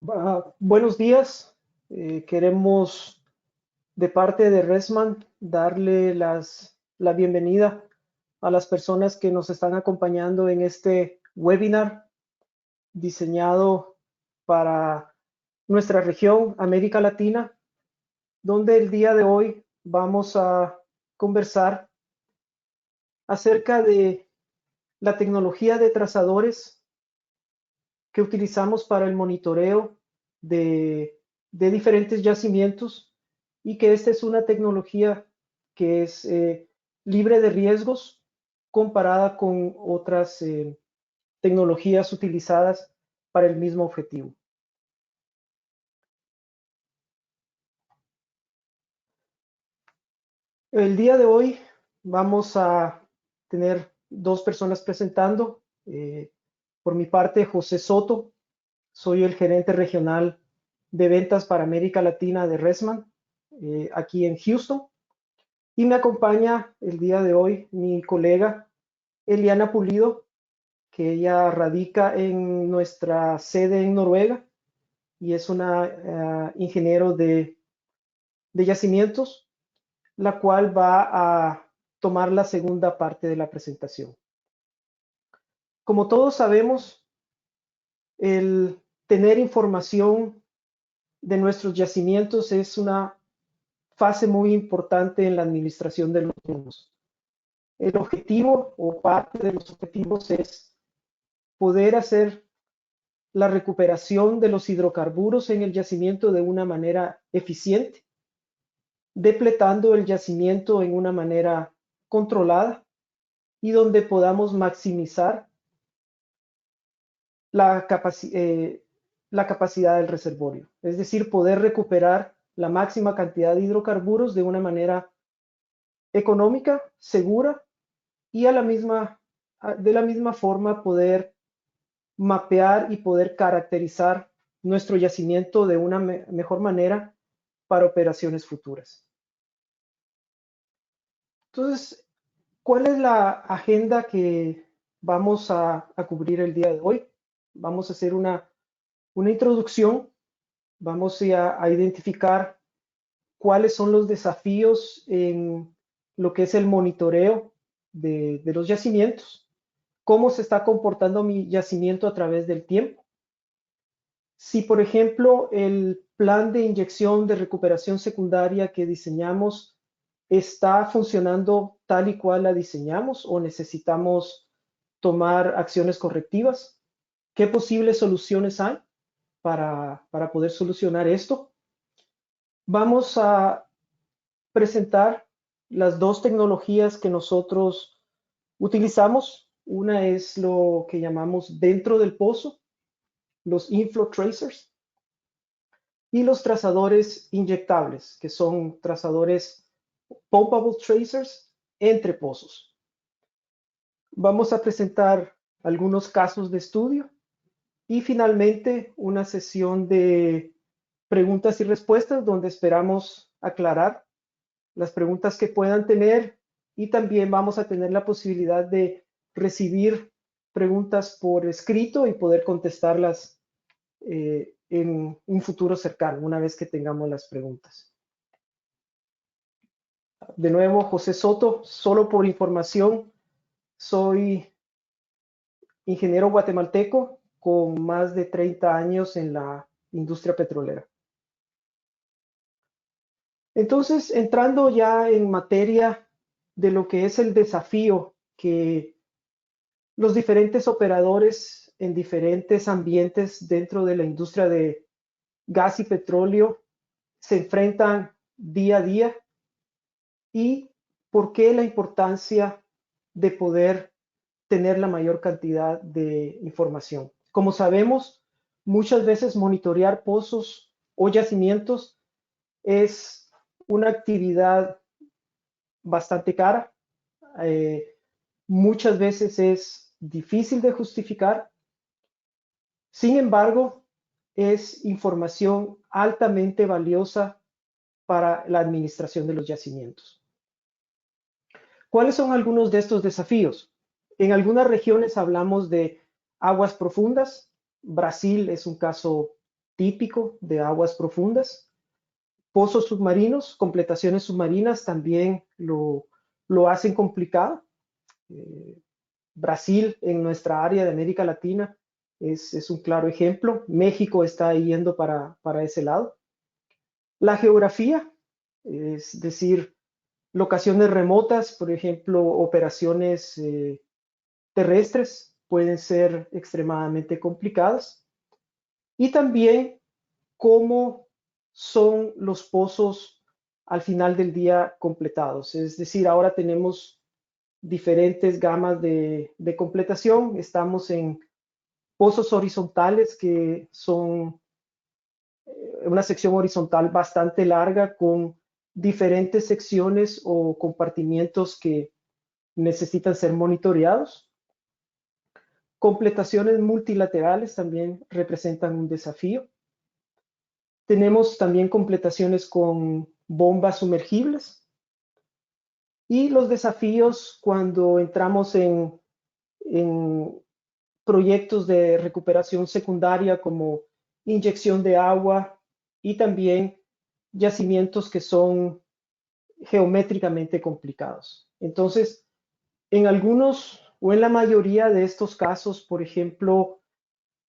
Buenos días. Queremos de parte de Resman darle la bienvenida a las personas que nos están acompañando en este webinar diseñado para nuestra región, América Latina, donde el día de hoy vamos a conversar acerca de la tecnología de trazadores que utilizamos para el monitoreo de diferentes yacimientos y que esta es una tecnología que es libre de riesgos comparada con otras tecnologías utilizadas para el mismo objetivo. El día de hoy vamos a tener dos personas presentando. Por mi parte, José Soto, soy el gerente regional de ventas para América Latina de Resman, aquí en Houston. Y me acompaña el día de hoy mi colega Eliana Pulido, que ella radica en nuestra sede en Noruega y es una ingeniero de yacimientos, la cual va a tomar la segunda parte de la presentación. Como todos sabemos, el tener información de nuestros yacimientos es una fase muy importante en la administración de los mismos. El objetivo o parte de los objetivos es poder hacer la recuperación de los hidrocarburos en el yacimiento de una manera eficiente, depletando el yacimiento en una manera controlada y donde podamos maximizar la, la capacidad del reservorio, es decir, poder recuperar la máxima cantidad de hidrocarburos de una manera económica, segura y de la misma forma poder mapear y poder caracterizar nuestro yacimiento de una mejor manera para operaciones futuras. Entonces, ¿cuál es la agenda que vamos a cubrir el día de hoy? Vamos a hacer una introducción, vamos a identificar cuáles son los desafíos en lo que es el monitoreo de los yacimientos, cómo se está comportando mi yacimiento a través del tiempo. Si, por ejemplo, el plan de inyección de recuperación secundaria que diseñamos está funcionando tal y cual la diseñamos o necesitamos tomar acciones correctivas, ¿qué posibles soluciones hay para poder solucionar esto? Vamos a presentar las dos tecnologías que nosotros utilizamos. Una es lo que llamamos dentro del pozo, los inflow tracers, y los trazadores inyectables, que son trazadores pumpable tracers entre pozos. Vamos a presentar algunos casos de estudio y finalmente una sesión de preguntas y respuestas donde esperamos aclarar las preguntas que puedan tener y también vamos a tener la posibilidad de recibir preguntas por escrito y poder contestarlas en un futuro cercano, una vez que tengamos las preguntas. De nuevo, José Soto, solo por información, soy ingeniero guatemalteco con más de 30 años en la industria petrolera. Entonces, entrando ya en materia de lo que es el desafío que los diferentes operadores en diferentes ambientes dentro de la industria de gas y petróleo se enfrentan día a día y por qué la importancia de poder tener la mayor cantidad de información. Como sabemos, muchas veces monitorear pozos o yacimientos es una actividad bastante cara. Muchas veces es difícil de justificar. Sin embargo, es información altamente valiosa para la administración de los yacimientos. ¿Cuáles son algunos de estos desafíos? En algunas regiones hablamos de aguas profundas. Brasil es un caso típico de aguas profundas. Pozos submarinos, completaciones submarinas también lo hacen complicado. Brasil, en nuestra área de América Latina, es un claro ejemplo. México está yendo para ese lado. La geografía, es decir, locaciones remotas, por ejemplo, operaciones terrestres, pueden ser extremadamente complicadas. Y también cómo son los pozos al final del día completados. Es decir, ahora tenemos diferentes gamas de completación. Estamos en pozos horizontales que son una sección horizontal bastante larga con diferentes secciones o compartimientos que necesitan ser monitoreados. Completaciones multilaterales también representan un desafío. Tenemos también completaciones con bombas sumergibles. Y los desafíos cuando entramos en proyectos de recuperación secundaria como inyección de agua y también yacimientos que son geométricamente complicados. Entonces, en algunos o en la mayoría de estos casos, por ejemplo,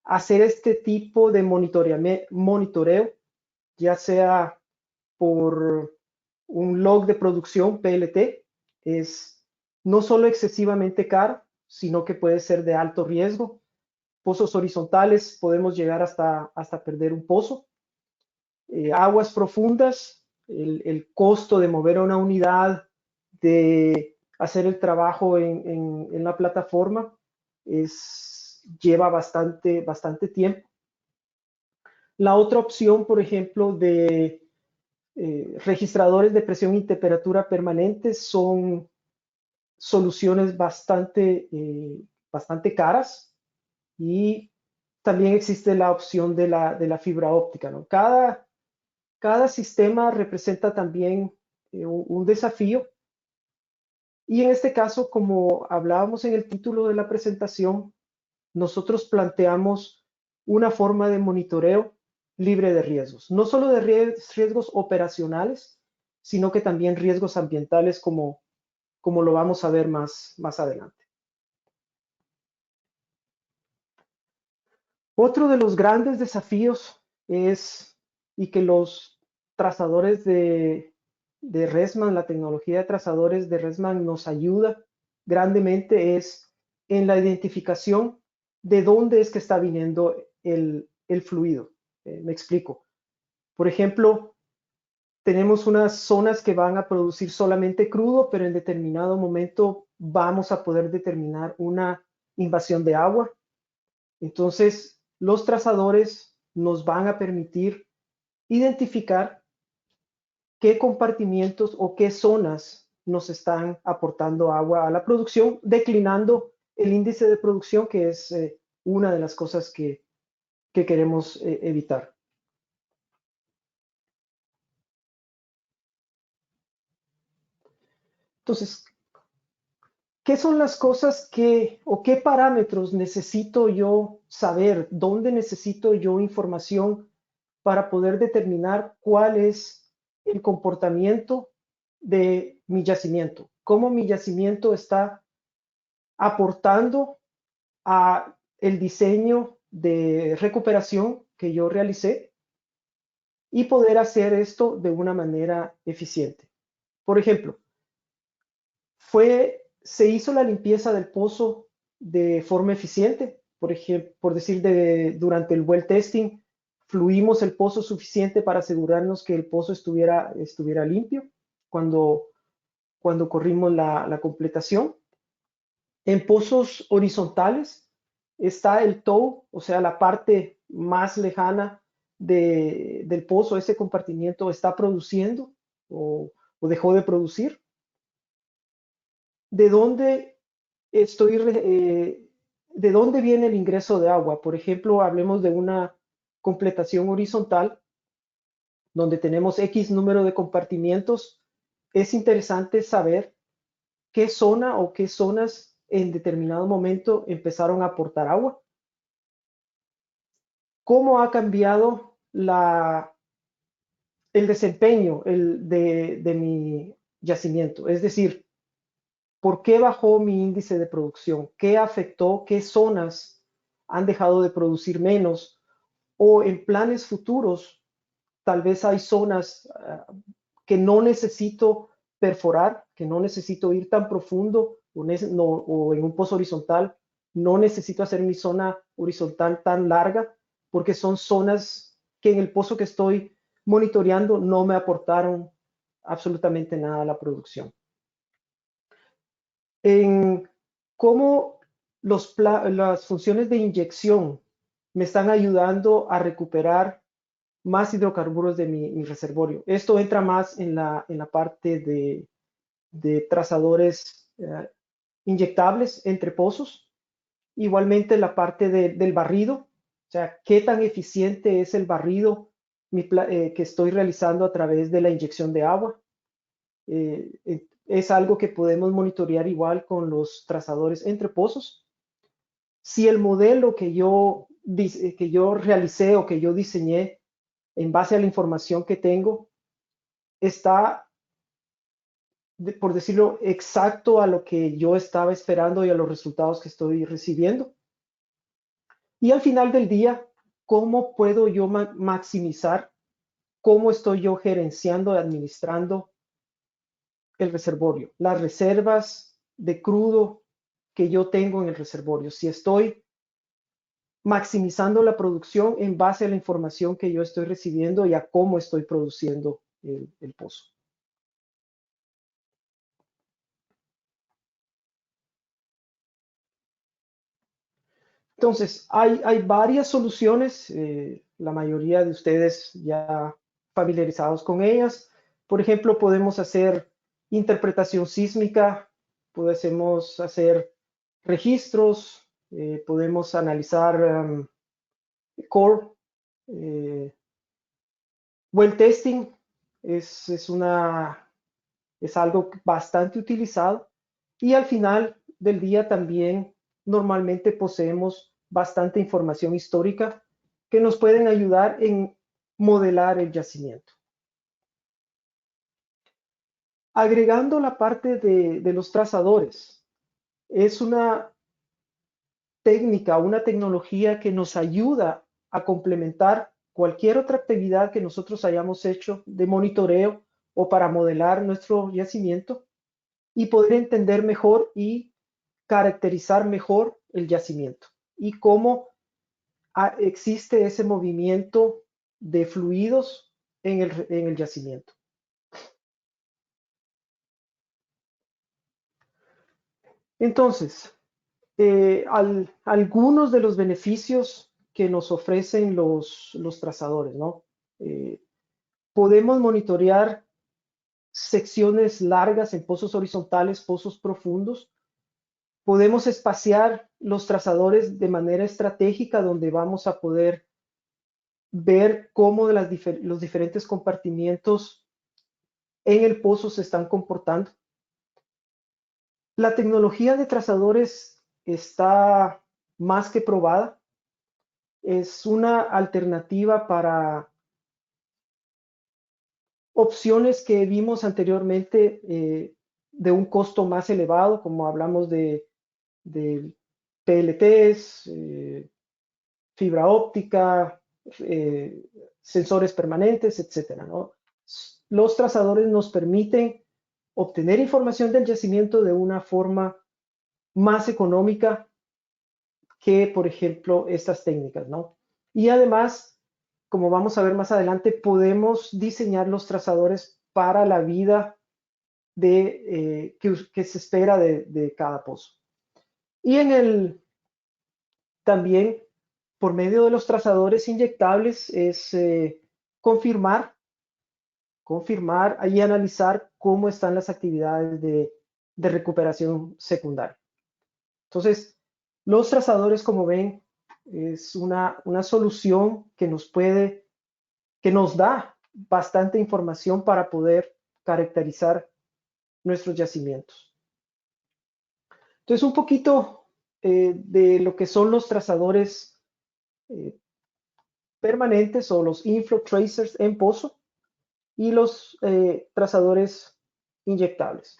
hacer este tipo de monitoreo, ya sea por un log de producción PLT, es no solo excesivamente caro, sino que puede ser de alto riesgo. Pozos horizontales, podemos llegar hasta perder un pozo. Aguas profundas, el costo de mover a una unidad, de hacer el trabajo en la plataforma, lleva bastante tiempo. La otra opción, por ejemplo, de registradores de presión y temperatura permanentes son soluciones bastante caras, y también existe la opción de la fibra óptica, ¿no? Cada sistema representa también un desafío, y en este caso, como hablábamos en el título de la presentación, nosotros planteamos una forma de monitoreo libre de riesgos, no solo de riesgos operacionales, sino que también riesgos ambientales, como lo vamos a ver más adelante. Otro de los grandes desafíos es, y que los trazadores de RESMAN, la tecnología de trazadores de RESMAN nos ayuda grandemente, es en la identificación de dónde es que está viniendo el fluido. Me explico. Por ejemplo, tenemos unas zonas que van a producir solamente crudo, pero en determinado momento vamos a poder determinar una invasión de agua. Entonces, los trazadores nos van a permitir identificar qué compartimientos o qué zonas nos están aportando agua a la producción, declinando el índice de producción, que es una de las cosas que queremos evitar. Entonces, ¿qué son las cosas o qué parámetros necesito yo saber? ¿Dónde necesito yo información para poder determinar cuál es el comportamiento de mi yacimiento? ¿Cómo mi yacimiento está aportando a el diseño de recuperación que yo realicé, y poder hacer esto de una manera eficiente? Por ejemplo, se hizo la limpieza del pozo de forma eficiente. Por ejemplo, por decir, durante el well testing, fluimos el pozo suficiente para asegurarnos que el pozo estuviera limpio cuando corrimos la completación. En pozos horizontales está el toe, o sea, la parte más lejana del pozo. Ese compartimiento está produciendo o dejó de producir. ¿De dónde de dónde viene el ingreso de agua? Por ejemplo, hablemos de una completación horizontal donde tenemos X número de compartimientos. Es interesante saber qué zona o qué zonas en determinado momento empezaron a aportar agua. ¿Cómo ha cambiado el desempeño de mi yacimiento. Es decir, ¿por qué bajó mi índice de producción? ¿Qué afectó? ¿Qué zonas han dejado de producir menos? O en planes futuros, tal vez hay zonas que no necesito perforar, que no necesito ir tan profundo o en un pozo horizontal, no necesito hacer mi zona horizontal tan larga, porque son zonas que en el pozo que estoy monitoreando no me aportaron absolutamente nada a la producción. En cómo las funciones de inyección me están ayudando a recuperar más hidrocarburos de mi reservorio. Esto entra más en la parte de trazadores inyectables entre pozos. Igualmente la parte del barrido, o sea, qué tan eficiente es el barrido que estoy realizando a través de la inyección de agua. Es algo que podemos monitorear igual con los trazadores entre pozos. Si el modelo que yo realicé o que yo diseñé en base a la información que tengo está, por decirlo, exacto a lo que yo estaba esperando y a los resultados que estoy recibiendo. Y al final del día, ¿cómo puedo yo maximizar? ¿Cómo estoy yo gerenciando y administrando el reservorio? Las reservas de crudo que yo tengo en el reservorio. Si estoy maximizando la producción en base a la información que yo estoy recibiendo y a cómo estoy produciendo el pozo. Entonces, hay varias soluciones, la mayoría de ustedes ya familiarizados con ellas. Por ejemplo, podemos hacer interpretación sísmica, podemos hacer registros, podemos analizar core, well testing, es, es, una, es algo bastante utilizado y al final del día también normalmente poseemos bastante información histórica que nos pueden ayudar en modelar el yacimiento. Agregando la parte de los trazadores, es una técnica, una tecnología que nos ayuda a complementar cualquier otra actividad que nosotros hayamos hecho de monitoreo o para modelar nuestro yacimiento y poder entender mejor y caracterizar mejor el yacimiento y cómo existe ese movimiento de fluidos en el yacimiento. Entonces, algunos de los beneficios que nos ofrecen los trazadores, ¿no? Podemos monitorear secciones largas en pozos horizontales, pozos profundos. Podemos espaciar los trazadores de manera estratégica donde vamos a poder ver cómo los diferentes compartimientos en el pozo se están comportando. La tecnología de trazadores está más que probada. Es una alternativa para opciones que vimos anteriormente de un costo más elevado, como hablamos de PLTs, fibra óptica, sensores permanentes, etcétera, ¿no? Los trazadores nos permiten obtener información del yacimiento de una forma más económica que, por ejemplo, estas técnicas, ¿no? Y además, como vamos a ver más adelante, podemos diseñar los trazadores para la vida que se espera de cada pozo. Y también, por medio de los trazadores inyectables, es confirmar y analizar cómo están las actividades de recuperación secundaria. Entonces, los trazadores, como ven, es una solución que nos da bastante información para poder caracterizar nuestros yacimientos. Entonces, un poquito de lo que son los trazadores permanentes o los inflow tracers en pozo y los trazadores inyectables.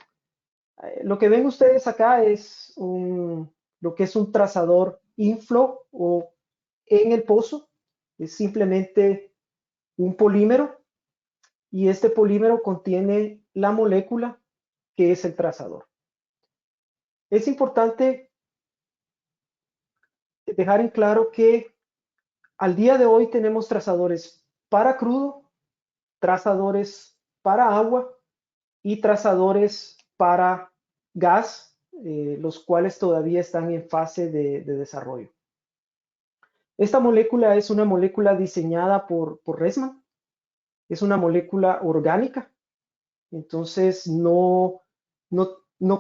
Lo que ven ustedes acá es lo que es un trazador inflow o en el pozo. Es simplemente un polímero y este polímero contiene la molécula que es el trazador. Es importante dejar en claro que al día de hoy tenemos trazadores para crudo, trazadores para agua y trazadores para gas, los cuales todavía están en fase de desarrollo. Esta molécula es una molécula diseñada por Resman, es una molécula orgánica, entonces no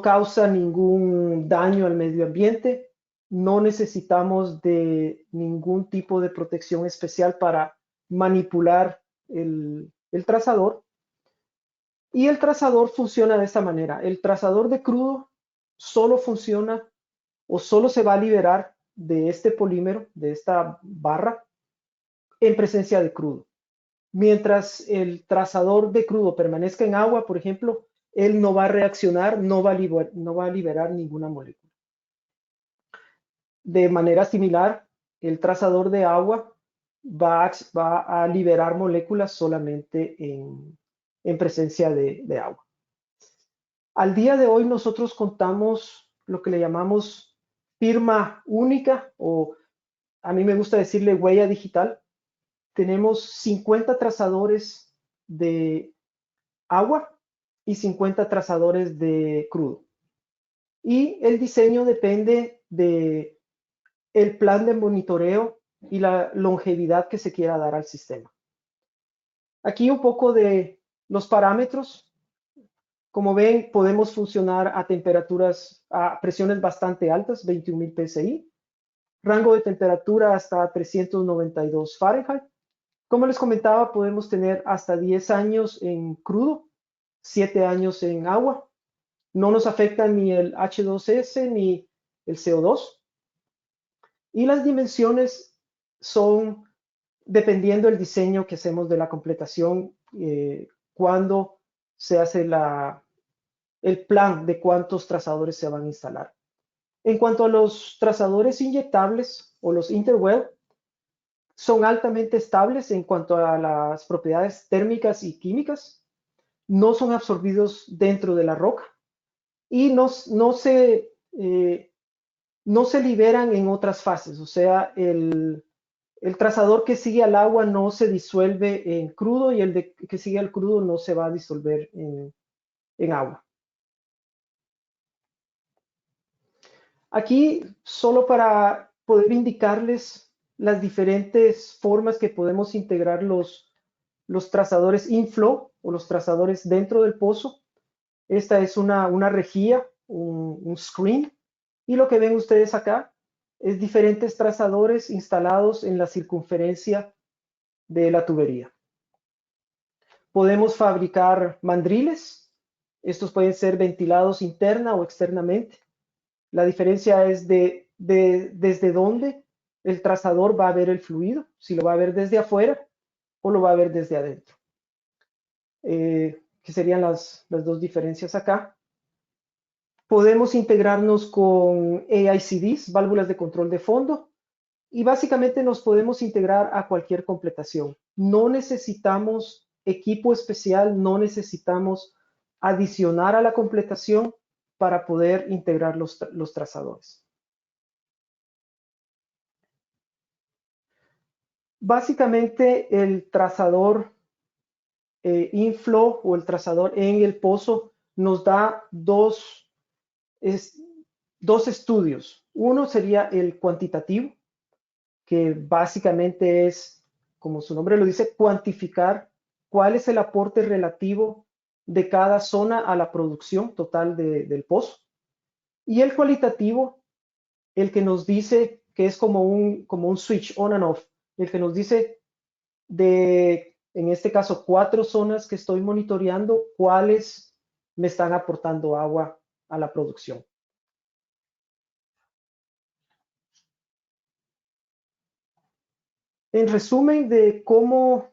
causa ningún daño al medio ambiente, no necesitamos de ningún tipo de protección especial para manipular el trazador. Y el trazador funciona de esta manera. El trazador de crudo solo funciona o solo se va a liberar de este polímero, de esta barra, en presencia de crudo. Mientras el trazador de crudo permanezca en agua, por ejemplo, él no va a reaccionar, no va a liberar ninguna molécula. De manera similar, el trazador de agua va a liberar moléculas solamente en presencia de agua. Al día de hoy nosotros contamos lo que le llamamos firma única o a mí me gusta decirle huella digital. Tenemos 50 trazadores de agua y 50 trazadores de crudo. Y el diseño depende de el plan de monitoreo y la longevidad que se quiera dar al sistema. Aquí un poco de los parámetros. Como ven, podemos funcionar a a presiones bastante altas, 21.000 PSI, rango de temperatura hasta 392 Fahrenheit. Como les comentaba, podemos tener hasta 10 años en crudo, 7 años en agua. No nos afecta ni el H2S ni el CO2. Y las dimensiones son dependiendo del diseño que hacemos de la completación, cuando se hace el plan de cuántos trazadores se van a instalar. En cuanto a los trazadores inyectables o los interwell, son altamente estables en cuanto a las propiedades térmicas y químicas, no son absorbidos dentro de la roca y no se liberan en otras fases, o sea, el trazador que sigue al agua no se disuelve en crudo y que sigue al crudo no se va a disolver en agua. Aquí, solo para poder indicarles las diferentes formas que podemos integrar los trazadores inflow o los trazadores dentro del pozo. Esta es una rejilla, un screen, y lo que ven ustedes acá es diferentes trazadores instalados en la circunferencia de la tubería. Podemos fabricar mandriles. Estos pueden ser ventilados interna o externamente. La diferencia es desde dónde el trazador va a ver el fluido, si lo va a ver desde afuera o lo va a ver desde adentro. Que serían las dos diferencias acá. Podemos integrarnos con AICDs, válvulas de control de fondo, y básicamente nos podemos integrar a cualquier completación. No necesitamos equipo especial, no necesitamos adicionar a la completación para poder integrar los trazadores. Básicamente el trazador inflow o el trazador en el pozo nos da dos estudios. Uno sería el cuantitativo, que básicamente es, como su nombre lo dice, cuantificar cuál es el aporte relativo de cada zona a la producción total del pozo. Y el cualitativo, el que nos dice que es como un switch on and off, el que nos dice en este caso, 4 zonas que estoy monitoreando, cuáles me están aportando agua a la producción. En resumen de cómo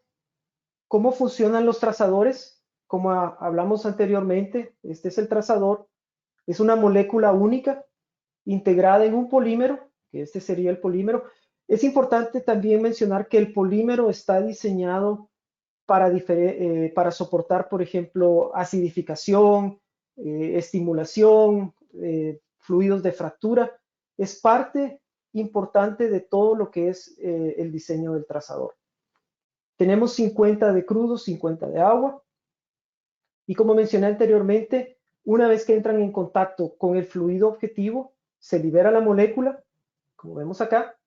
funcionan los trazadores, como hablamos anteriormente, este es el trazador, es una molécula única integrada en un polímero, que este sería el polímero. Es importante también mencionar que el polímero está diseñado para soportar, por ejemplo, acidificación, estimulación, fluidos de fractura. Es parte importante de todo lo que es el diseño del trazador. Tenemos 50 de crudo, 50 de agua. Y como mencioné anteriormente, una vez que entran en contacto con el fluido objetivo, se libera la molécula, como vemos acá,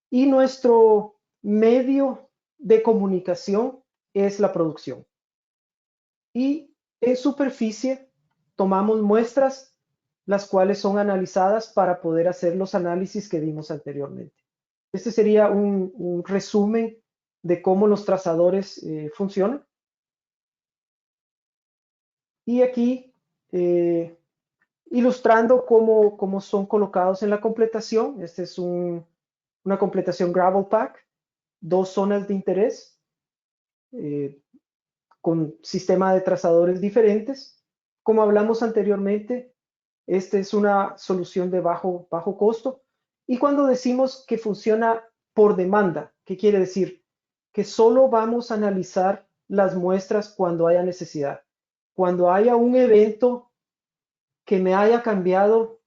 y nuestro medio de comunicación es la producción. Y en superficie tomamos muestras, las cuales son analizadas para poder hacer los análisis que vimos anteriormente. Este sería un resumen de cómo los trazadores funcionan. Y aquí, ilustrando cómo son colocados en la completación. Este es una completación Gravel Pack, 2 zonas de interés, eh, con sistema de trazadores diferentes. Como hablamos anteriormente, esta es una solución de bajo costo. Y cuando decimos que funciona por demanda, ¿qué quiere decir? Que solo vamos a analizar las muestras cuando haya necesidad. Cuando haya un evento que me haya cambiado,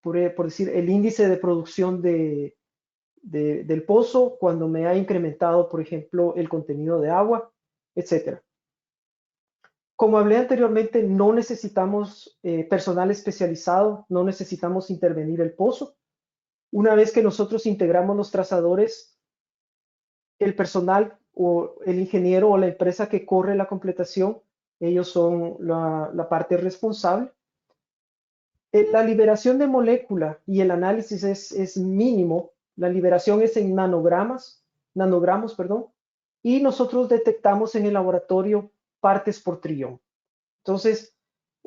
por decir, el índice de producción del pozo, cuando me ha incrementado, por ejemplo, el contenido de agua, etcétera. Como hablé anteriormente, no necesitamos personal especializado, no necesitamos intervenir el pozo. Una vez que nosotros integramos los trazadores, el personal o el ingeniero o la empresa que corre la completación, ellos son la parte responsable. La liberación de molécula y el análisis es mínimo. La liberación es en nanogramos, perdón, y nosotros detectamos en el laboratorio partes por trillón. Entonces,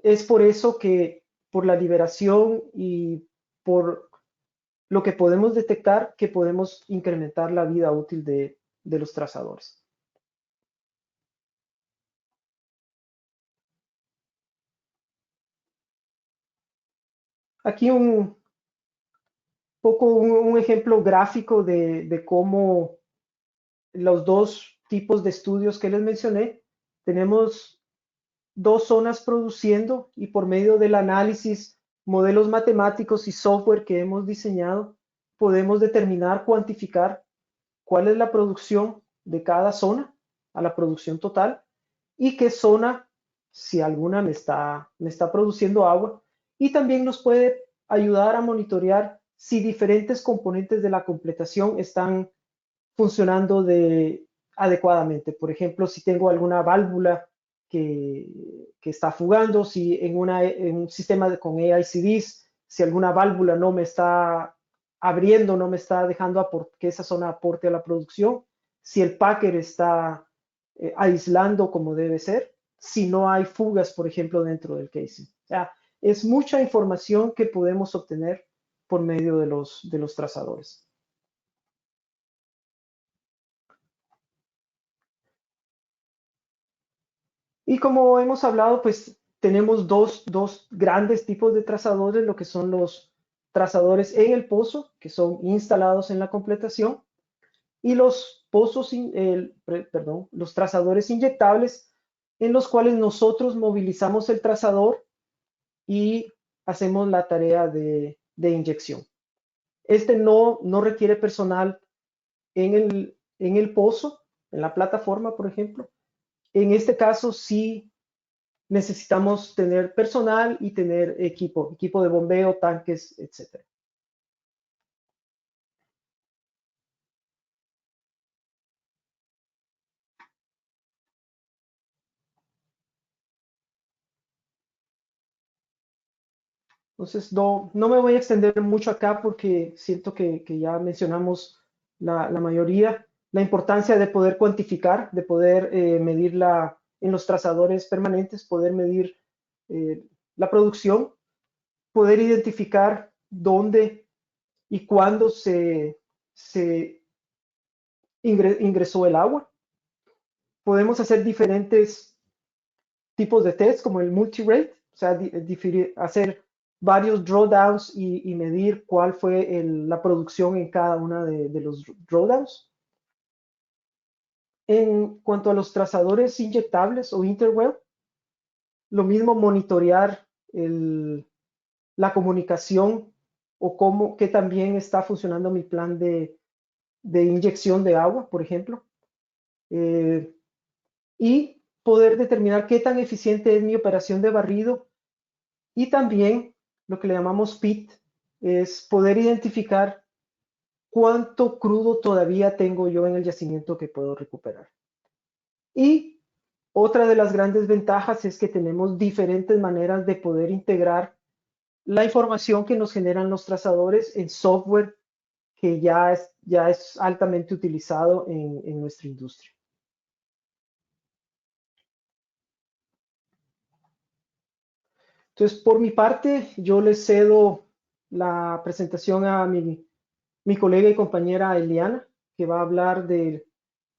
es por eso que por la liberación y por lo que podemos detectar, que podemos incrementar la vida útil de los trazadores. Aquí un ejemplo gráfico de cómo los dos tipos de estudios que les mencioné, tenemos dos zonas produciendo y por medio del análisis, modelos matemáticos y software que hemos diseñado, podemos determinar, cuantificar cuál es la producción de cada zona a la producción total y qué zona, si alguna me está produciendo agua, y también nos puede ayudar a monitorear si diferentes componentes de la completación están funcionando adecuadamente. Por ejemplo, si tengo alguna válvula que está fugando, si en un sistema con AICDs, si alguna válvula no me está abriendo, no me está dejando que esa zona aporte a la producción, si el packer está aislando como debe ser, si no hay fugas, por ejemplo, dentro del casing. O sea, es mucha información que podemos obtener por medio de los trazadores. Y como hemos hablado, pues tenemos dos grandes tipos de trazadores, lo que son los trazadores en el pozo, que son instalados en la completación, y los trazadores inyectables, en los cuales nosotros movilizamos el trazador y hacemos la tarea de inyección. Este no requiere personal en el pozo, en la plataforma, por ejemplo. En este caso, sí necesitamos tener personal y tener equipo de bombeo, tanques, etcétera. Entonces, no me voy a extender mucho acá porque siento que ya mencionamos la mayoría. La importancia de poder cuantificar, de poder medirla en los trazadores permanentes, poder medir la producción, poder identificar dónde y cuándo se ingresó el agua. Podemos hacer diferentes tipos de test como el multi-rate, o sea, hacer varios drawdowns y medir cuál fue la producción en cada una de los drawdowns. En cuanto a los trazadores inyectables o interwell, lo mismo monitorear la comunicación o qué también está funcionando mi plan de inyección de agua, por ejemplo. Y poder determinar qué tan eficiente es mi operación de barrido y también lo que le llamamos PIT, es poder identificar cuánto crudo todavía tengo yo en el yacimiento que puedo recuperar. Y otra de las grandes ventajas es que tenemos diferentes maneras de poder integrar la información que nos generan los trazadores en software que ya es altamente utilizado en nuestra industria. Entonces, por mi parte, yo le cedo la presentación a mi colega y compañera Eliana, que va a hablar de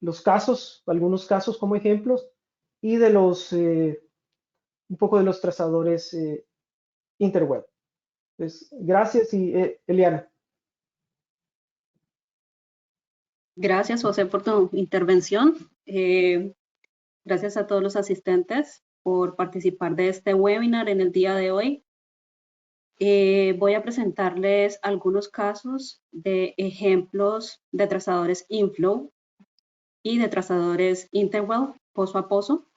los casos, algunos casos como ejemplos, y de un poco de los trazadores interweb. Pues, gracias y Eliana. Gracias, José, por tu intervención. Gracias a todos los asistentes por participar de este webinar en el día de hoy. Voy a presentarles algunos casos de ejemplos de trazadores inflow y de trazadores interwell pozo a pozo.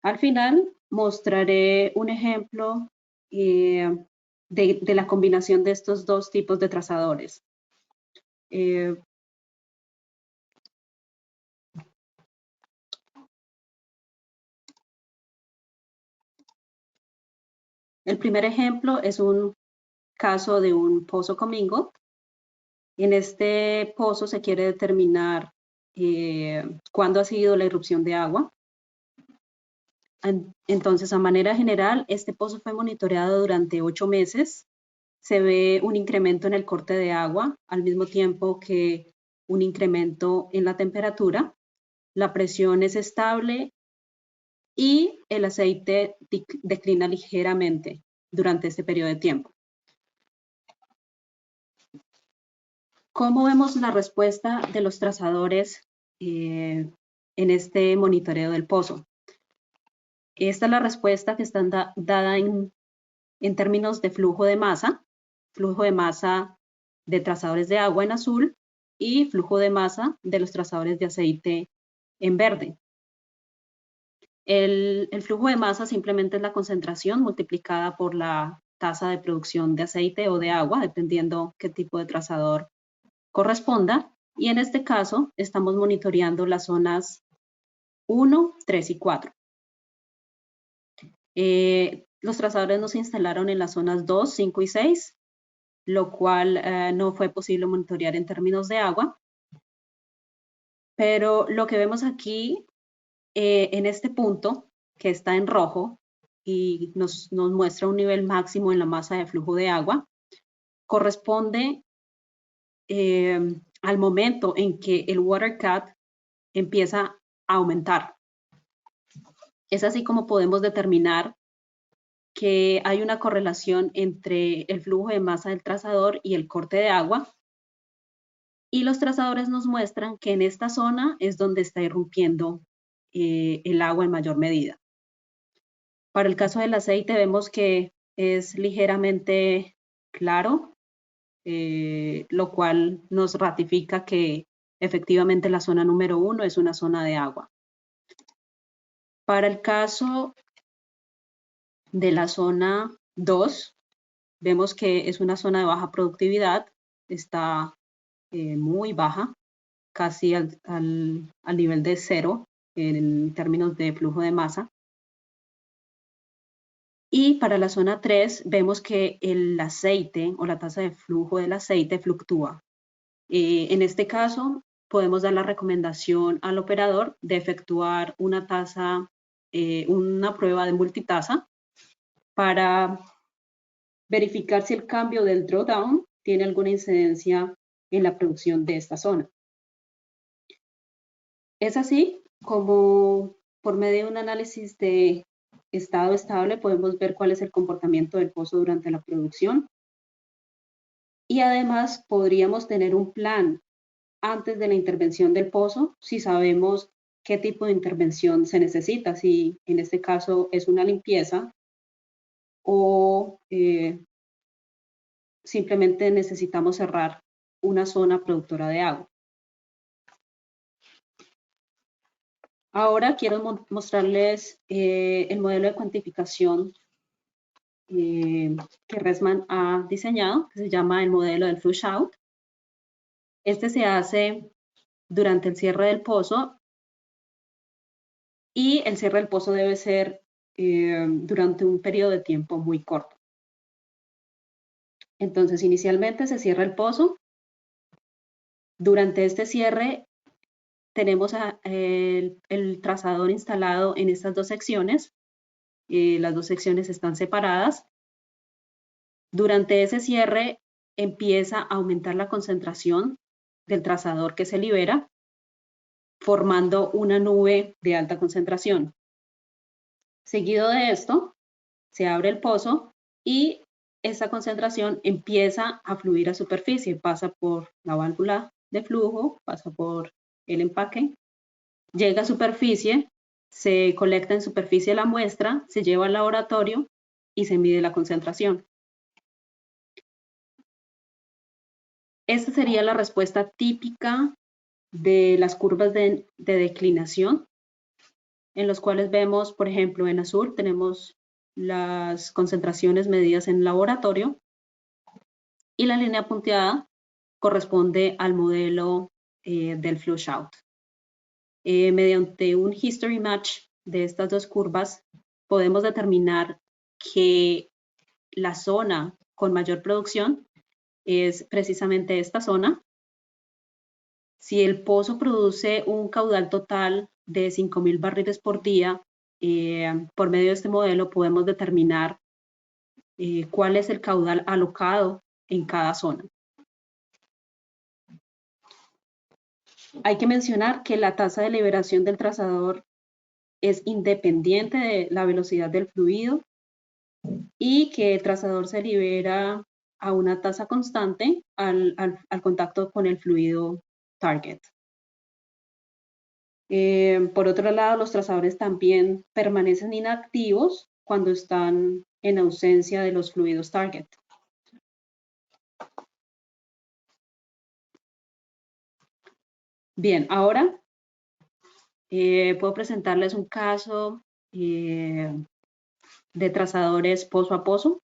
Al final mostraré un ejemplo de la combinación de estos dos tipos de trazadores. El primer ejemplo es un caso de un pozo commingle. En este pozo se quiere determinar cuándo ha sido la irrupción de agua. Entonces, a manera general, este pozo fue monitoreado durante 8 meses. Se ve un incremento en el corte de agua, al mismo tiempo que un incremento en la temperatura. La presión es estable y el aceite declina ligeramente durante este periodo de tiempo. ¿Cómo vemos la respuesta de los trazadores en este monitoreo del pozo? Esta es la respuesta que está dada en términos de flujo de masa de trazadores de agua en azul y flujo de masa de los trazadores de aceite en verde. El flujo de masa simplemente es la concentración multiplicada por la tasa de producción de aceite o de agua, dependiendo qué tipo de trazador corresponda. Y en este caso estamos monitoreando las zonas 1, 3 y 4. Los trazadores no se instalaron en las zonas 2, 5 y 6, lo cual no fue posible monitorear en términos de agua. Pero lo que vemos aquí en este punto, que está en rojo y nos muestra un nivel máximo en la masa de flujo de agua, corresponde al momento en que el water cut empieza a aumentar. Es así como podemos determinar que hay una correlación entre el flujo de masa del trazador y el corte de agua. Y los trazadores nos muestran que en esta zona es donde está irrumpiendo el agua en mayor medida. Para el caso del aceite vemos que es ligeramente claro, lo cual nos ratifica que efectivamente la zona número 1 es una zona de agua. Para el caso de la zona 2, vemos que es una zona de baja productividad, está muy baja, casi al nivel de 0 en términos de flujo de masa. Y para la zona 3 vemos que el aceite o la tasa de flujo del aceite fluctúa. En este caso podemos dar la recomendación al operador de efectuar una prueba de multitasa para verificar si el cambio del drawdown tiene alguna incidencia en la producción de esta zona. Es así como por medio de un análisis de estado estable podemos ver cuál es el comportamiento del pozo durante la producción y además podríamos tener un plan antes de la intervención del pozo si sabemos qué tipo de intervención se necesita, si en este caso es una limpieza o simplemente necesitamos cerrar una zona productora de agua. Ahora quiero mostrarles el modelo de cuantificación que Resman ha diseñado, que se llama el modelo del flush out. Este se hace durante el cierre del pozo y el cierre del pozo debe ser durante un periodo de tiempo muy corto. Entonces, inicialmente se cierra el pozo. Durante este cierre tenemos el trazador instalado en estas dos secciones. Las dos secciones están separadas. Durante ese cierre empieza a aumentar la concentración del trazador que se libera, formando una nube de alta concentración. Seguido de esto, se abre el pozo y esa concentración empieza a fluir a superficie, pasa por la válvula de flujo, pasa por el empaque, llega a superficie, se colecta en superficie la muestra, se lleva al laboratorio y se mide la concentración. Esta sería la respuesta típica de las curvas de declinación, en los cuales vemos, por ejemplo, en azul tenemos las concentraciones medidas en laboratorio y la línea punteada corresponde al modelo del flush out. Mediante un history match de estas dos curvas podemos determinar que la zona con mayor producción es precisamente esta zona. Si el pozo produce un caudal total de 5.000 barriles por día, por medio de este modelo podemos determinar cuál es el caudal alocado en cada zona. Hay que mencionar que la tasa de liberación del trazador es independiente de la velocidad del fluido y que el trazador se libera a una tasa constante al contacto con el fluido target. Por otro lado, los trazadores también permanecen inactivos cuando están en ausencia de los fluidos target. Bien, ahora puedo presentarles un caso de trazadores pozo a pozo.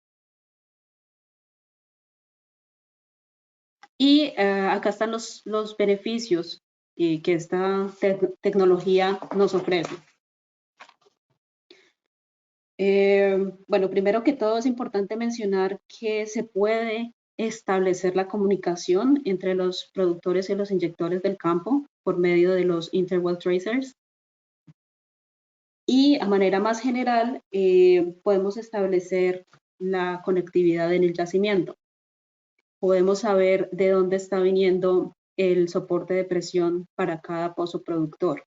Y acá están los beneficios que esta tecnología nos ofrece. Bueno, primero que todo es importante mencionar que se puede establecer la comunicación entre los productores y los inyectores del campo por medio de los interwell tracers. Y a manera más general, podemos establecer la conectividad en el yacimiento. Podemos saber de dónde está viniendo el soporte de presión para cada pozo productor.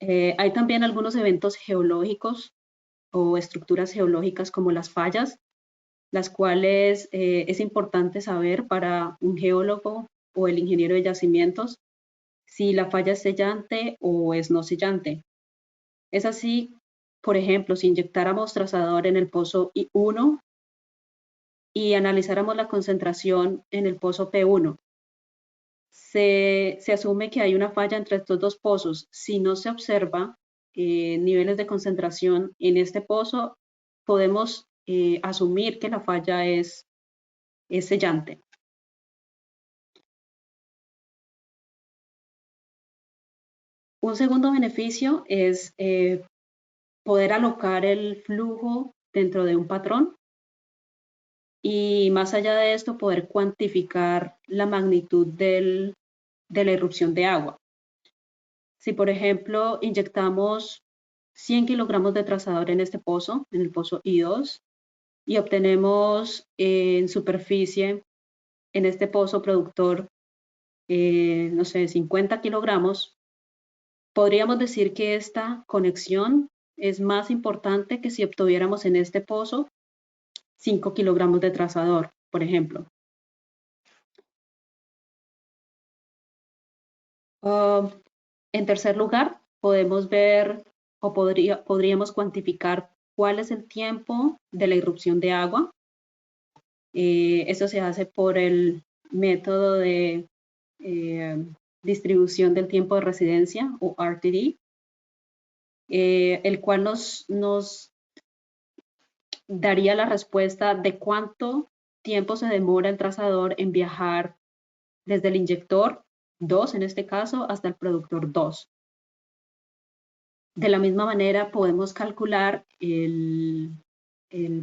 Hay también algunos eventos geológicos o estructuras geológicas como las fallas, las cuales es importante saber para un geólogo o el ingeniero de yacimientos si la falla es sellante o es no sellante. Es así, por ejemplo, si inyectáramos trazador en el pozo I1 y analizáramos la concentración en el pozo P1, se asume que hay una falla entre estos dos pozos. Si no se observa niveles de concentración en este pozo, podemos asumir que la falla es sellante. Un segundo beneficio es poder alocar el flujo dentro de un patrón y más allá de esto poder cuantificar la magnitud de la irrupción de agua. Si por ejemplo inyectamos 100 kilogramos de trazador en este pozo, en el pozo I2, y obtenemos en superficie, en este pozo productor, no sé, 50 kilogramos, podríamos decir que esta conexión es más importante que si obtuviéramos en este pozo 5 kilogramos de trazador, por ejemplo. En tercer lugar, podemos ver o podríamos cuantificar cuál es el tiempo de la irrupción de agua. Esto se hace por el método de distribución del tiempo de residencia o RTD, el cual nos daría la respuesta de cuánto tiempo se demora el trazador en viajar desde el inyector 2, en este caso, hasta el productor 2. De la misma manera, podemos calcular el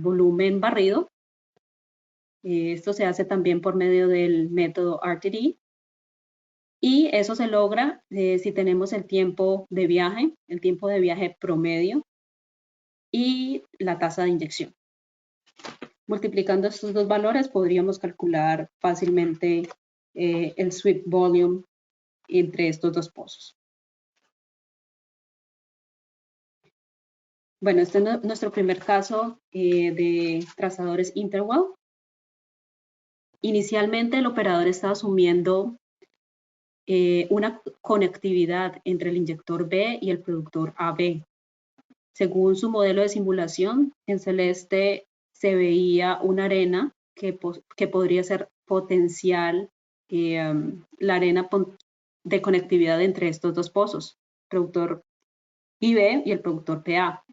volumen barrido. Esto se hace también por medio del método RTD. Y eso se logra si tenemos el tiempo de viaje promedio y la tasa de inyección. Multiplicando estos dos valores podríamos calcular fácilmente el sweep volume entre estos dos pozos. Bueno, este es nuestro primer caso de trazadores interwell. Inicialmente el operador está asumiendo una conectividad entre el inyector B y el productor AB. Según su modelo de simulación, en celeste se veía una arena que podría ser potencial, la arena de conectividad entre estos dos pozos, productor IB y el productor PA.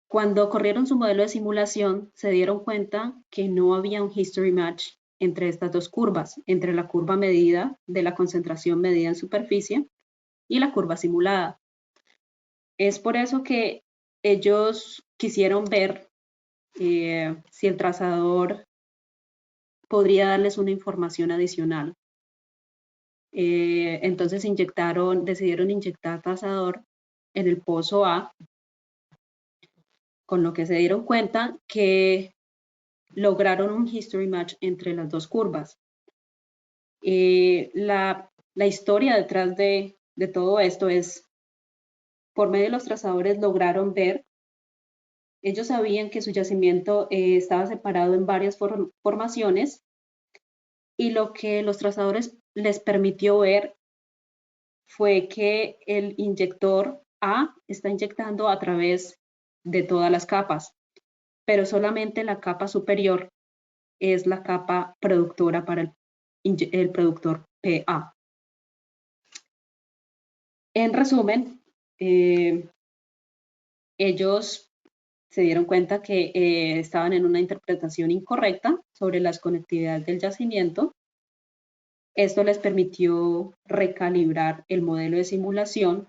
Cuando corrieron su modelo de simulación, se dieron cuenta que no había un history match entre estas dos curvas, entre la curva medida de la concentración medida en superficie y la curva simulada. Es por eso que ellos quisieron ver si el trazador podría darles una información adicional. Entonces decidieron inyectar trazador en el pozo A, con lo que se dieron cuenta que lograron un history match entre las dos curvas. La historia detrás de todo esto es, por medio de los trazadores lograron ver, ellos sabían que su yacimiento estaba separado en varias formaciones, y lo que los trazadores les permitió ver fue que el inyector A está inyectando a través de todas las capas, pero solamente la capa superior es la capa productora para el productor PA. En resumen, ellos se dieron cuenta que estaban en una interpretación incorrecta sobre las conectividades del yacimiento. Esto les permitió recalibrar el modelo de simulación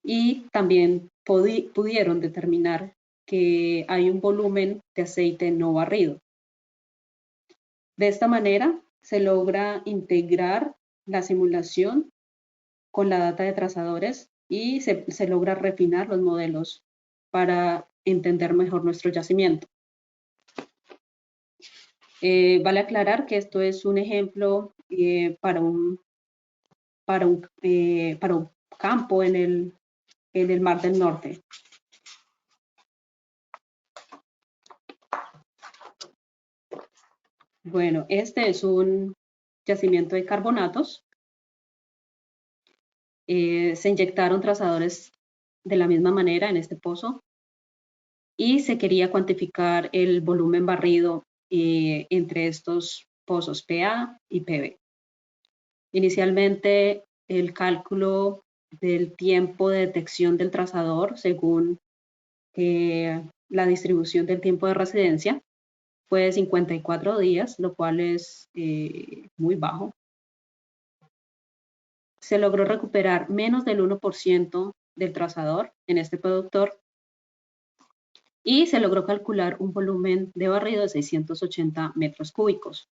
y también pudieron determinar que hay un volumen de aceite no barrido. De esta manera se logra integrar la simulación con la data de trazadores y se logra refinar los modelos para entender mejor nuestro yacimiento. Vale aclarar que esto es un ejemplo para un campo en el Mar del Norte. Bueno, este es un yacimiento de carbonatos. Se inyectaron trazadores de la misma manera en este pozo y se quería cuantificar el volumen barrido entre estos pozos PA y PB. Inicialmente, el cálculo del tiempo de detección del trazador según la distribución del tiempo de residencia fue de 54 días, lo cual es muy bajo. Se logró recuperar menos del 1% del trazador en este productor y se logró calcular un volumen de barrido de 680 metros cúbicos,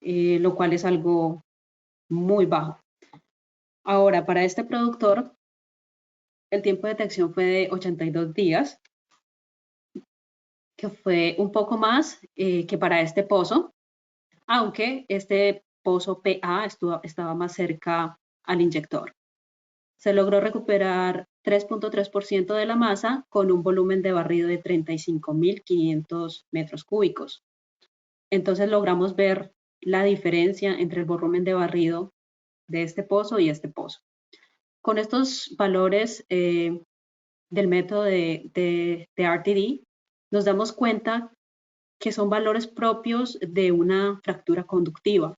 lo cual es algo muy bajo. Ahora, para este productor, el tiempo de detección fue de 82 días, que fue un poco más que para este pozo, aunque este pozo PA estaba más cerca al inyector. Se logró recuperar 3.3% de la masa con un volumen de barrido de 35.500 metros cúbicos. Entonces logramos ver la diferencia entre el volumen de barrido de este pozo y este pozo. Con estos valores del método de RTD, nos damos cuenta que son valores propios de una fractura conductiva.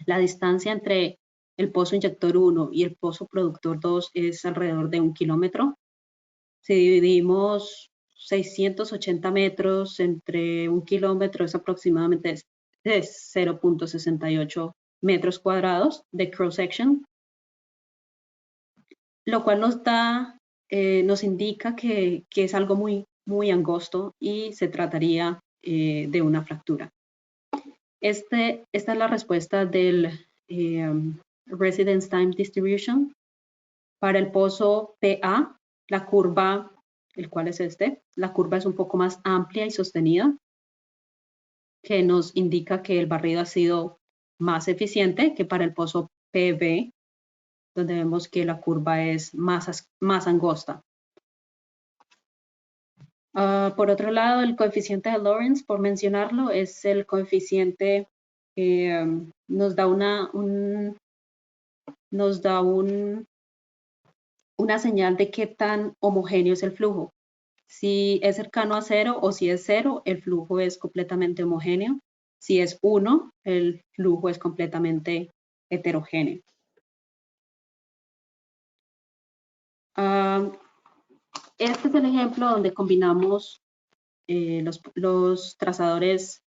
La distancia entre el pozo inyector 1 y el pozo productor 2 es alrededor de 1 kilómetro. Si dividimos 680 metros entre 1 kilómetro, es aproximadamente 0.68 metros cuadrados de cross-section, lo cual nos indica que es algo muy angosto y se trataría de una fractura. Esta es la respuesta del Residence Time Distribution. Para el pozo PA, la curva, el cual es la curva es un poco más amplia y sostenida, que nos indica que el barrido ha sido más eficiente que para el pozo PB, donde vemos que la curva es más angosta. Por otro lado, el coeficiente de Lorentz, por mencionarlo, es el coeficiente que nos da una señal de qué tan homogéneo es el flujo. Si es cercano a 0 o si es 0, el flujo es completamente homogéneo. Si es 1, el flujo es completamente heterogéneo. Este es el ejemplo donde combinamos los trazadores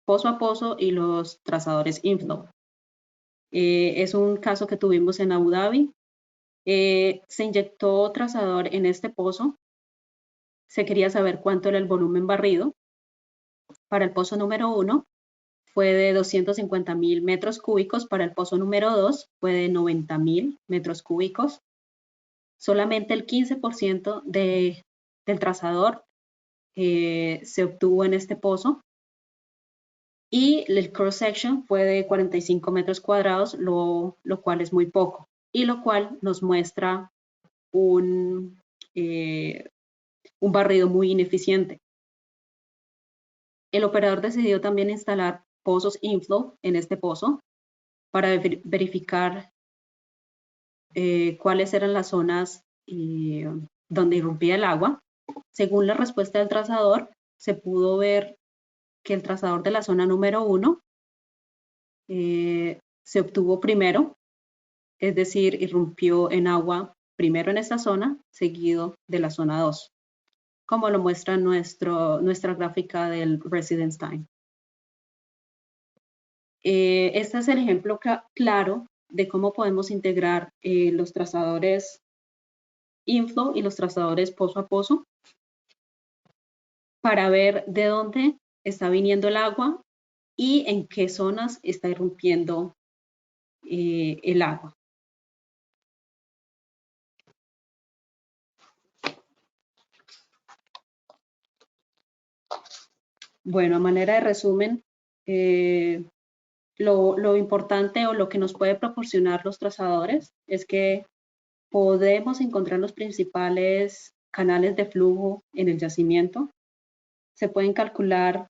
pozo a pozo y los trazadores inflow. Es un caso que tuvimos en Abu Dhabi. Se inyectó trazador en este pozo. Se quería saber cuánto era el volumen barrido. Para el pozo número 1 fue de 250.000 metros cúbicos, para el pozo número 2 fue de 90.000 metros cúbicos. Solamente el 15% del trazador se obtuvo en este pozo y el cross section fue de 45 metros cuadrados, lo cual es muy poco y lo cual nos muestra un barrido muy ineficiente. El operador decidió también instalar pozos inflow en este pozo para verificar cuáles eran las zonas donde irrumpía el agua. Según la respuesta del trazador, se pudo ver que el trazador de la zona número 1 se obtuvo primero, es decir, irrumpió en agua primero en esta zona, seguido de la zona 2, como lo muestra nuestra gráfica del residence time. Este es el ejemplo claro de cómo podemos integrar los trazadores inflow y los trazadores pozo a pozo para ver de dónde está viniendo el agua y en qué zonas está irrumpiendo el agua. Bueno, a manera de resumen, lo importante o lo que nos puede proporcionar los trazadores es que podemos encontrar los principales canales de flujo en el yacimiento. Se pueden calcular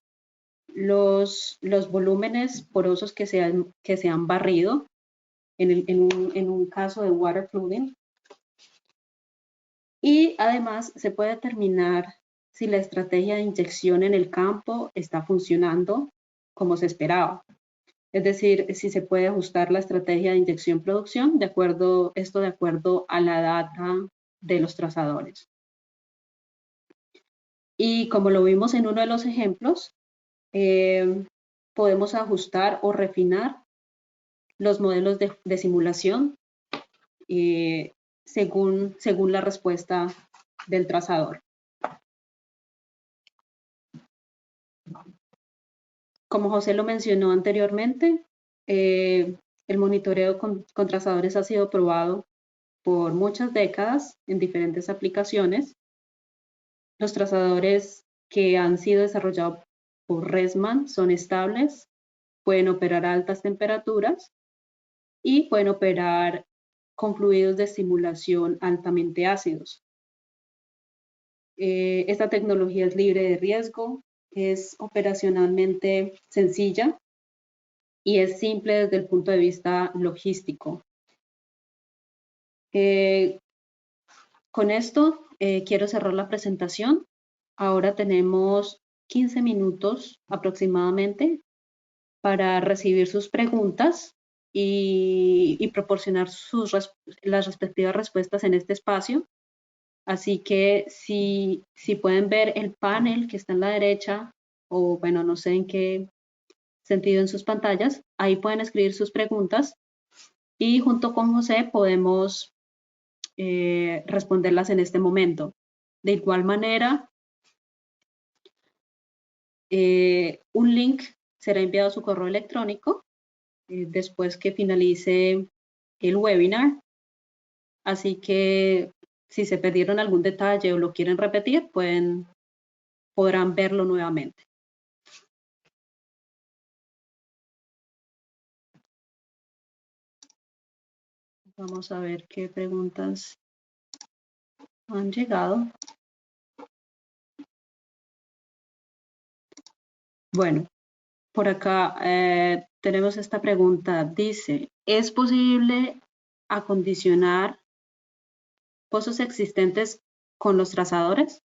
los volúmenes porosos que se han barrido en un caso de water flooding. Y además se puede determinar si la estrategia de inyección en el campo está funcionando como se esperaba. Es decir, si se puede ajustar la estrategia de inyección-producción de acuerdo a la data de los trazadores. Y como lo vimos en uno de los ejemplos, podemos ajustar o refinar los modelos de simulación según la respuesta del trazador. Como José lo mencionó anteriormente, el monitoreo con trazadores ha sido probado por muchas décadas en diferentes aplicaciones. Los trazadores que han sido desarrollados por Resman son estables, pueden operar a altas temperaturas y pueden operar con fluidos de estimulación altamente ácidos. Esta tecnología es libre de riesgo, es operacionalmente sencilla y es simple desde el punto de vista logístico. Con esto quiero cerrar la presentación. Ahora tenemos 15 minutos aproximadamente para recibir sus preguntas y proporcionar las respectivas respuestas en este espacio. Así que si pueden ver el panel que está en la derecha, o bueno, no sé en qué sentido en sus pantallas, ahí pueden escribir sus preguntas y junto con José podemos responderlas en este momento. De igual manera, un link será enviado a su correo electrónico después que finalice el webinar. Así que si se perdieron algún detalle o lo quieren repetir, podrán verlo nuevamente. Vamos a ver qué preguntas han llegado. Bueno, por acá tenemos esta pregunta. Dice, ¿es posible acondicionar pozos existentes con los trazadores?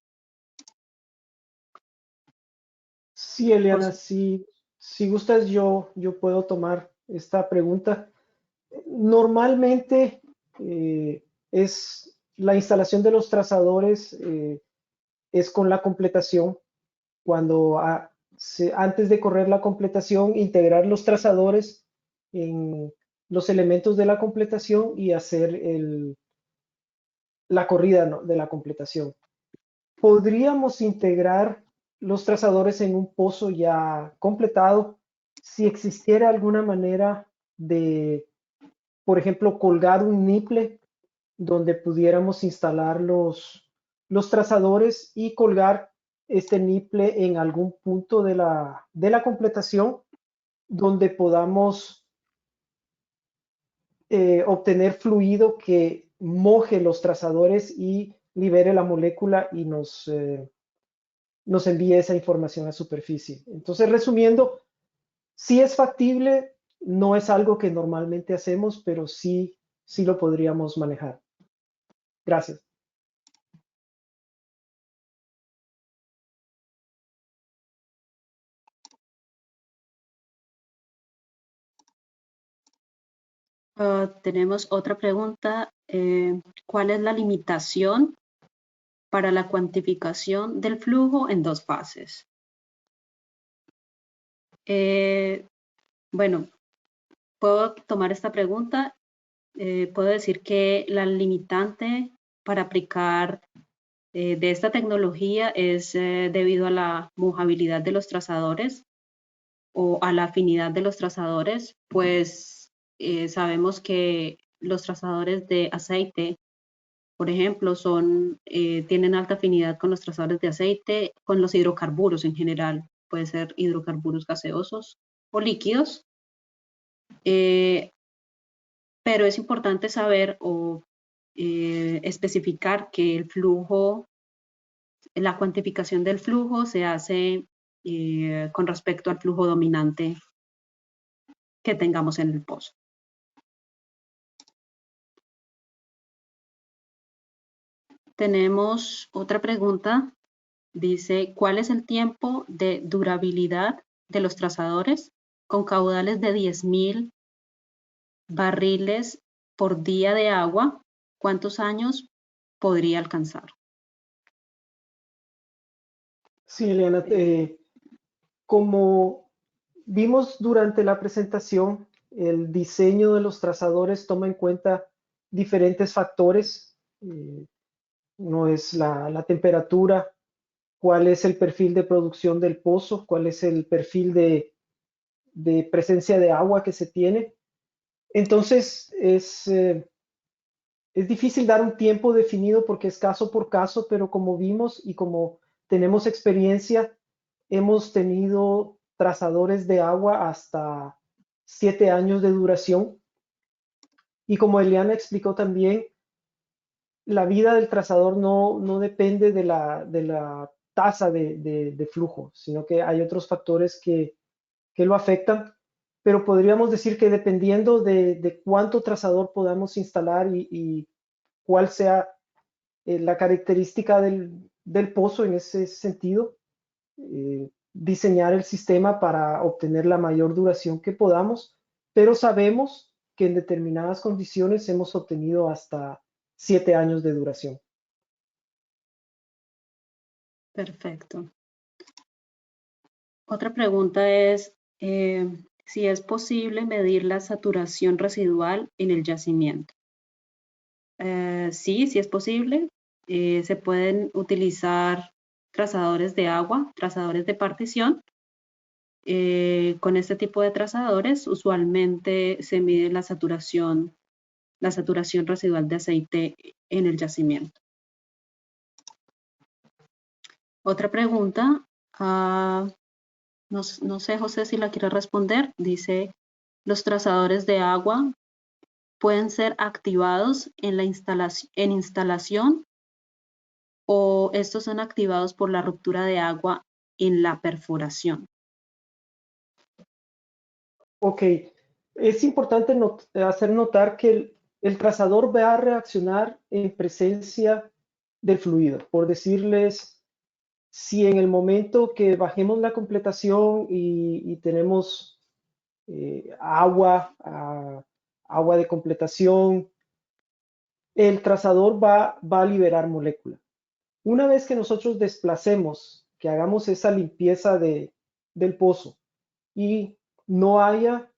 Sí, Eliana, José. si gustas, yo puedo tomar esta pregunta. Normalmente es la instalación de los trazadores es con la completación. Cuando antes de correr la completación, integrar los trazadores en los elementos de la completación y hacer la corrida, ¿no?, de la completación. Podríamos integrar los trazadores en un pozo ya completado si existiera alguna manera de, por ejemplo, colgar un niple donde pudiéramos instalar los trazadores y colgar este niple en algún punto de la completación donde podamos obtener fluido que moje los trazadores y libere la molécula y nos envíe esa información a superficie. Entonces, resumiendo, sí es factible, no es algo que normalmente hacemos, pero sí lo podríamos manejar. Gracias. Tenemos otra pregunta. ¿Cuál es la limitación para la cuantificación del flujo en dos fases? Bueno, puedo tomar esta pregunta. Puedo decir que la limitante para aplicar de esta tecnología es debido a la mojabilidad de los trazadores o a la afinidad de los trazadores, pues sabemos que los trazadores de aceite, por ejemplo, tienen alta afinidad con los trazadores de aceite, con los hidrocarburos en general, puede ser hidrocarburos gaseosos o líquidos. Pero es importante saber o especificar que el flujo, la cuantificación del flujo se hace con respecto al flujo dominante que tengamos en el pozo. Tenemos otra pregunta. Dice, ¿cuál es el tiempo de durabilidad de los trazadores con caudales de 10.000 barriles por día de agua? ¿Cuántos años podría alcanzar? Sí, Eliana, como vimos durante la presentación, el diseño de los trazadores toma en cuenta diferentes factores. Uno es la temperatura, cuál es el perfil de producción del pozo, cuál es el perfil de presencia de agua que se tiene. Entonces, es difícil dar un tiempo definido porque es caso por caso, pero como vimos y como tenemos experiencia, hemos tenido trazadores de agua hasta 7 años de duración. Y como Eliana explicó también, la vida del trazador no depende de la tasa de flujo, sino que hay otros factores que lo afectan, pero podríamos decir que dependiendo de cuánto trazador podamos instalar y cuál sea la característica del pozo en ese sentido, diseñar el sistema para obtener la mayor duración que podamos, pero sabemos que en determinadas condiciones hemos obtenido hasta 7 años de duración. Perfecto. Otra pregunta es si es posible medir la saturación residual en el yacimiento. Sí es posible. Se pueden utilizar trazadores de agua, trazadores de partición. Con este tipo de trazadores usualmente se mide la saturación residual de aceite en el yacimiento. Otra pregunta, no sé, José, si la quiere responder. Dice, ¿los trazadores de agua pueden ser activados en instalación o estos son activados por la ruptura de agua en la perforación? Ok, es importante hacer notar que el trazador va a reaccionar en presencia del fluido. Por decirles, si en el momento que bajemos la completación y tenemos agua de completación, el trazador va a liberar molécula. Una vez que nosotros desplacemos, que hagamos esa limpieza del pozo y no haya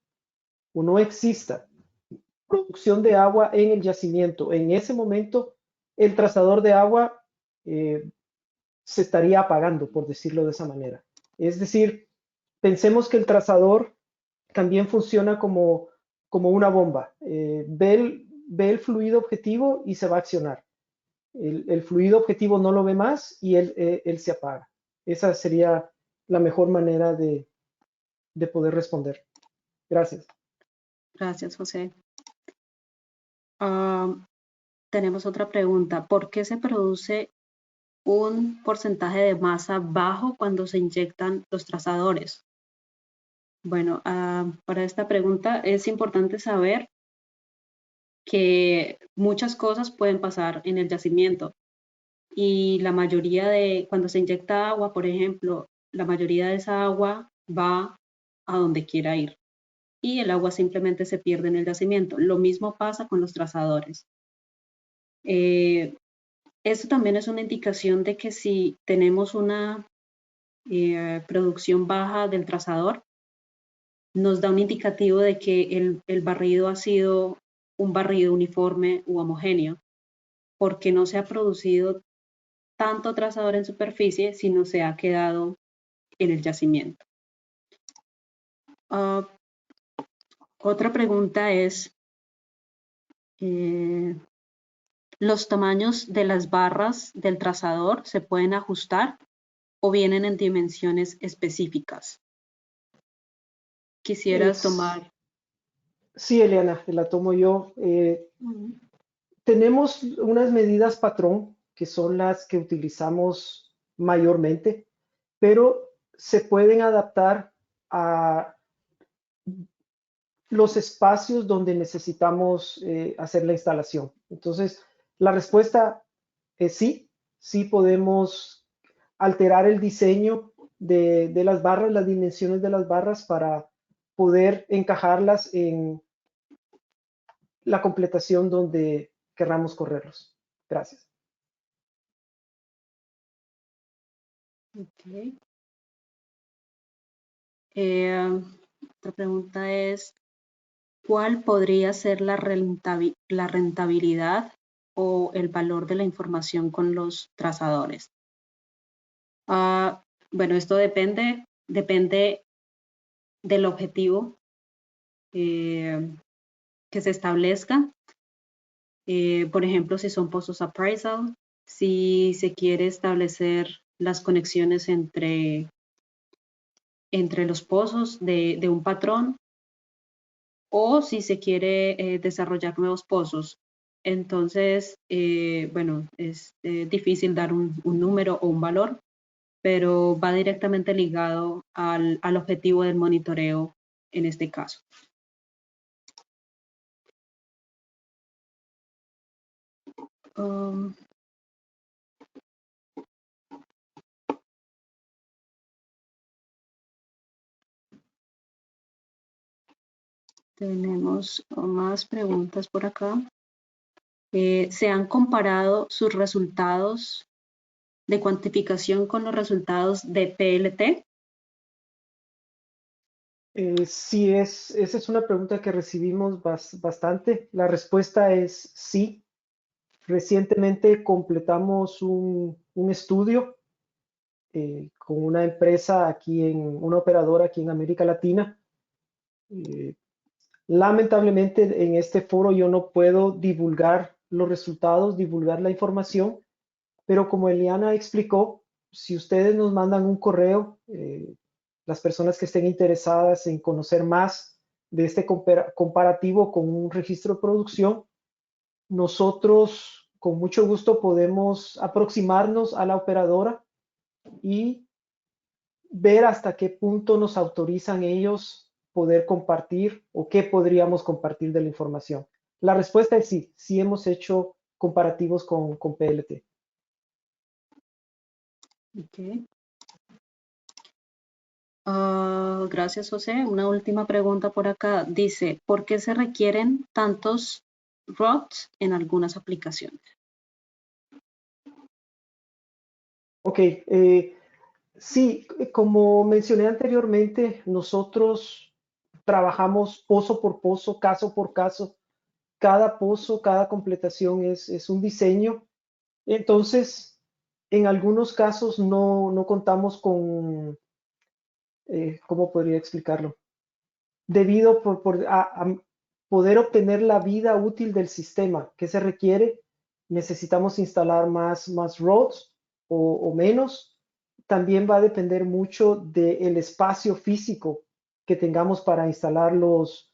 o no exista producción de agua en el yacimiento, en ese momento el trazador de agua se estaría apagando, por decirlo de esa manera. Es decir, pensemos que el trazador también funciona como una bomba. Ve el fluido objetivo y se va a accionar. El fluido objetivo no lo ve más y él se apaga. Esa sería la mejor manera de poder responder. Gracias. Gracias, José. Tenemos otra pregunta. ¿Por qué se produce un porcentaje de masa bajo cuando se inyectan los trazadores? Bueno, para esta pregunta es importante saber que muchas cosas pueden pasar en el yacimiento y la mayoría cuando se inyecta agua, por ejemplo, la mayoría de esa agua va a donde quiera ir y el agua simplemente se pierde en el yacimiento. Lo mismo pasa con los trazadores. Esto también es una indicación de que si tenemos una producción baja del trazador, nos da un indicativo de que el barrido ha sido un barrido uniforme u homogéneo, porque no se ha producido tanto trazador en superficie, sino se ha quedado en el yacimiento. Otra pregunta es, ¿los tamaños de las barras del trazador se pueden ajustar o vienen en dimensiones específicas? ¿Quisieras tomar? Sí, Eliana, la tomo yo. Tenemos unas medidas patrón que son las que utilizamos mayormente, pero se pueden adaptar a los espacios donde necesitamos hacer la instalación. Entonces, la respuesta es sí podemos alterar el diseño de las barras, las dimensiones de las barras para poder encajarlas en la completación donde querramos correrlos. Gracias. Okay. Otra pregunta es, ¿cuál podría ser la rentabilidad o el valor de la información con los trazadores? Bueno, esto depende del objetivo que se establezca. Por ejemplo, si son pozos appraisal, si se quiere establecer las conexiones entre entre los pozos de un patrón, o si se quiere desarrollar nuevos pozos. Entonces, bueno, es difícil dar un número o un valor, pero va directamente ligado al objetivo del monitoreo en este caso. Tenemos más preguntas por acá. ¿Se han comparado sus resultados de cuantificación con los resultados de PLT? Sí, esa es una pregunta que recibimos bastante. La respuesta es sí. Recientemente completamos un estudio con una empresa una operadora aquí en América Latina. Lamentablemente en este foro yo no puedo divulgar los resultados, divulgar la información, pero como Eliana explicó, si ustedes nos mandan un correo, las personas que estén interesadas en conocer más de este comparativo con un registro de producción, nosotros con mucho gusto podemos aproximarnos a la operadora y ver hasta qué punto nos autorizan ellos poder compartir o qué podríamos compartir de la información. La respuesta es sí, sí hemos hecho comparativos con PLT. Okay. Gracias, José. Una última pregunta por acá. Dice, ¿por qué se requieren tantos ROTs en algunas aplicaciones? Ok, sí, como mencioné anteriormente, nosotros trabajamos pozo por pozo, caso por caso. Cada pozo, cada completación es un diseño. Entonces, en algunos casos no contamos con, ¿cómo podría explicarlo? Debido a poder obtener la vida útil del sistema que se requiere, necesitamos instalar más rods o menos. También va a depender mucho del espacio físico que tengamos para instalar los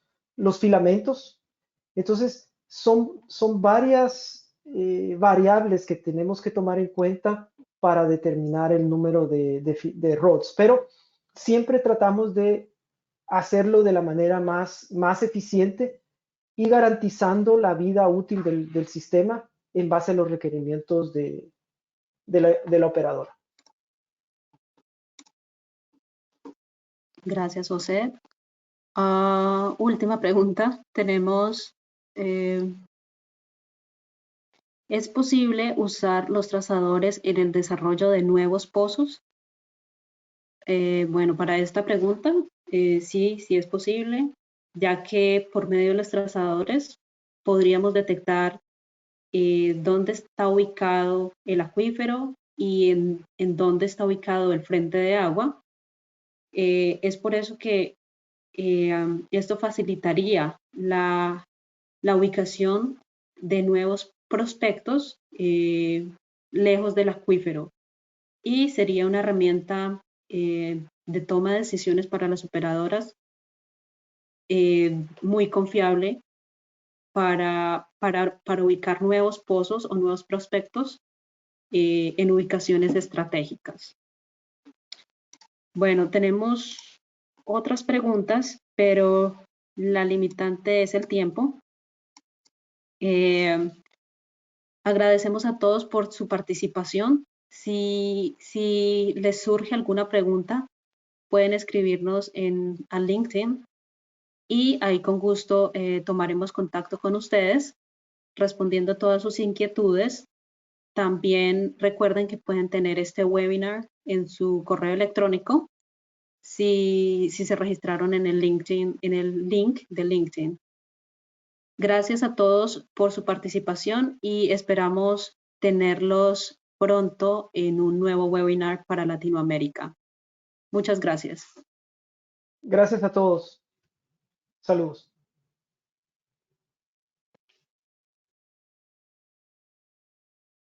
filamentos. Entonces, son varias variables que tenemos que tomar en cuenta para determinar el número de rods, pero siempre tratamos de hacerlo de la manera más eficiente y garantizando la vida útil del sistema en base a los requerimientos de la operadora. Gracias, José. Última pregunta. Tenemos, ¿es posible usar los trazadores en el desarrollo de nuevos pozos? Bueno, para esta pregunta, sí es posible, ya que por medio de los trazadores podríamos detectar dónde está ubicado el acuífero y en dónde está ubicado el frente de agua. Es por eso que esto facilitaría la ubicación de nuevos prospectos lejos del acuífero y sería una herramienta de toma de decisiones para las operadoras muy confiable para ubicar nuevos pozos o nuevos prospectos en ubicaciones estratégicas. Bueno, tenemos otras preguntas, pero la limitante es el tiempo. Agradecemos a todos por su participación. Si les surge alguna pregunta, pueden escribirnos a LinkedIn y ahí con gusto tomaremos contacto con ustedes respondiendo a todas sus inquietudes. También recuerden que pueden tener este webinar en su correo electrónico si se registraron en el LinkedIn, en el link de LinkedIn. Gracias a todos por su participación y esperamos tenerlos pronto en un nuevo webinar para Latinoamérica. Muchas gracias. Gracias a todos. Saludos.